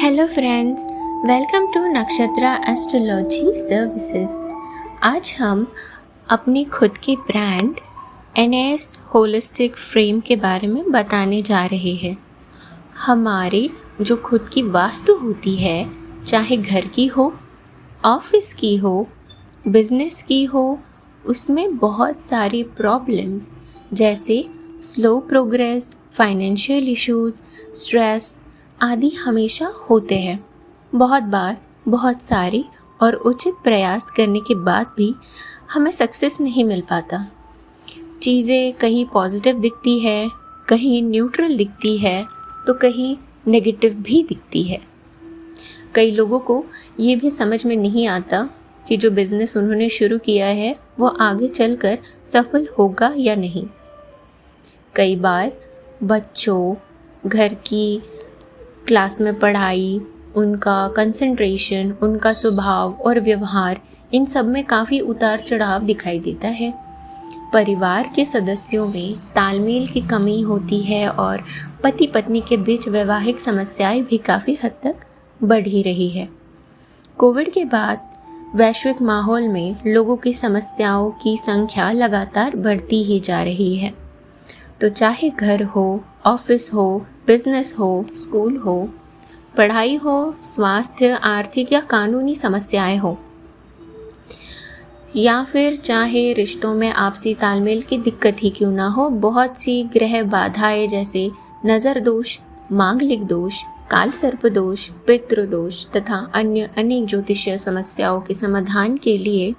Hello friends, welcome to Nakshatra astrology services. आज हम अपनी खुद की ब्रांड NAS होलिस्टिक फ्रेम के बारे में बताने जा रहे हैं। हमारी जो खुद की वास्तु होती है, चाहे घर की हो, ऑफिस की हो, बिजनेस की हो, उसमें बहुत सारी प्रॉब्लम्स जैसे slow progress, financial issues, stress आदि हमेशा होते हैं। बहुत बार बहुत सारी और उचित प्रयास करने के बाद भी हमें सक्सेस नहीं मिल पाता। चीज़ें कहीं पॉजिटिव दिखती है, कहीं न्यूट्रल दिखती है, तो कहीं नेगेटिव भी दिखती है। कई लोगों को ये भी समझ में नहीं आता कि जो बिज़नेस उन्होंने शुरू किया है वो आगे चलकर सफल होगा या नहीं। कई बार बच्चों, घर की क्लास में पढ़ाई, उनका कंसंट्रेशन, उनका स्वभाव और व्यवहार, इन सब में काफ़ी उतार चढ़ाव दिखाई देता है। परिवार के सदस्यों में तालमेल की कमी होती है और पति पत्नी के बीच वैवाहिक समस्याएं भी काफ़ी हद तक बढ़ ही रही है। कोविड के बाद वैश्विक माहौल में लोगों की समस्याओं की संख्या लगातार बढ़ती ही जा रही है। तो चाहे घर हो, ऑफिस हो, बिजनेस हो, स्कूल हो, पढ़ाई हो, स्वास्थ्य, आर्थिक या कानूनी समस्याएं हो, या फिर चाहे रिश्तों में आपसी तालमेल की दिक्कत ही क्यों ना हो, बहुत सी ग्रह बाधाएं जैसे नज़र दोष, मांगलिक दोष, काल सर्प दोष, पितृ दोष तथा अन्य अनेक ज्योतिषीय समस्याओं के समाधान के लिए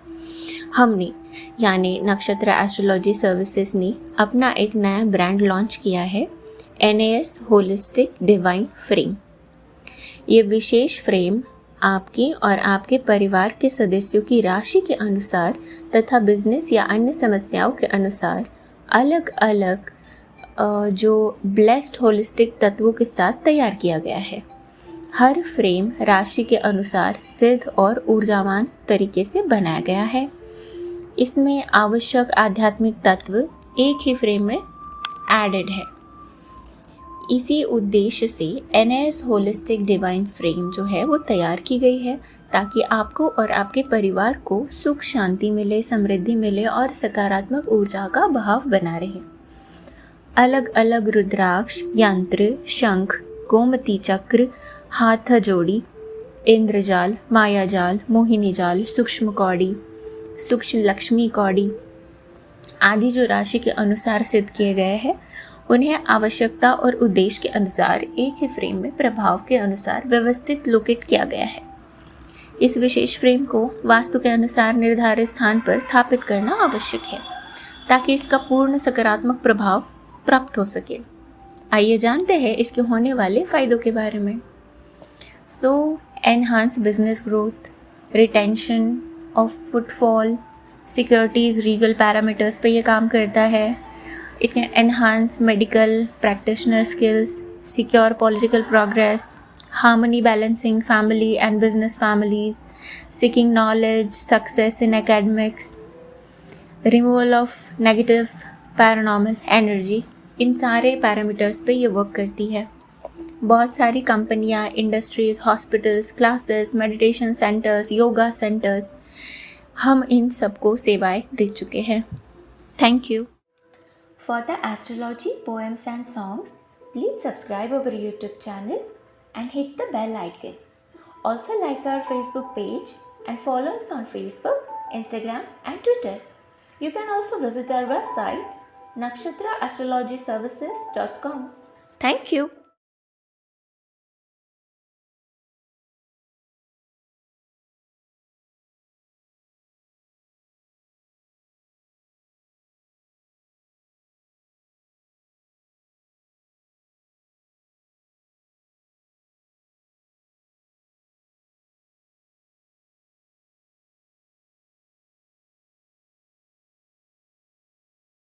हमने यानी नक्षत्रा एस्ट्रोलॉजी सर्विसेज ने अपना एक नया ब्रांड लॉन्च किया है, NAS होलिस्टिक डिवाइन फ्रेम। ये विशेष फ्रेम आपकी और आपके परिवार के सदस्यों की राशि के अनुसार तथा बिजनेस या अन्य समस्याओं के अनुसार अलग अलग जो ब्लेस्ड होलिस्टिक तत्वों के साथ तैयार किया गया है। हर फ्रेम राशि के अनुसार सिद्ध और ऊर्जावान तरीके से बनाया गया है। इसमें आवश्यक आध्यात्मिक तत्व एक ही फ्रेम में एडेड है। इसी उद्देश्य से NAS होलिस्टिक डिवाइन फ्रेम जो है वो तैयार की गई है ताकि आपको और आपके परिवार को सुख शांति मिले, समृद्धि मिले और सकारात्मक ऊर्जा का बहाव बना रहे। अलग अलग रुद्राक्ष, यंत्र, शंख, गोमती चक्र, हाथ जोड़ी, इंद्रजाल, मायाजाल, मोहिनी जाल, सूक्ष्म कौड़ी, सूक्ष्म लक्ष्मी कौड़ी आदि जो राशि के अनुसार सिद्ध किए गए हैं, उन्हें आवश्यकता और उद्देश्य के अनुसार एक ही फ्रेम में प्रभाव के अनुसार व्यवस्थित लोकेट किया गया है। इस विशेष फ्रेम को वास्तु के अनुसार निर्धारित स्थान पर स्थापित करना आवश्यक है ताकि इसका पूर्ण सकारात्मक प्रभाव प्राप्त हो सके। आइए जानते हैं इसके होने वाले फायदों के बारे में। Enhance business growth, retention of footfall, securities, Regal parameters पे ये काम करता है। It can enhance medical practitioner skills, secure political progress, harmony balancing family and business families, seeking knowledge, success in academics, removal of negative paranormal energy। इन सारे parameters पे ये work करती है। बहुत सारी कंपनियां, industries, hospitals, classes, meditation centres, yoga centres, हम इन सबको सेवाएं दे चुके हैं। Thank you. For the astrology, poems and songs, please subscribe our YouTube channel and hit the bell icon. Also like our Facebook page and follow us on Facebook, Instagram and Twitter. You can also visit our website nakshatraastrologyservices.com. Thank you.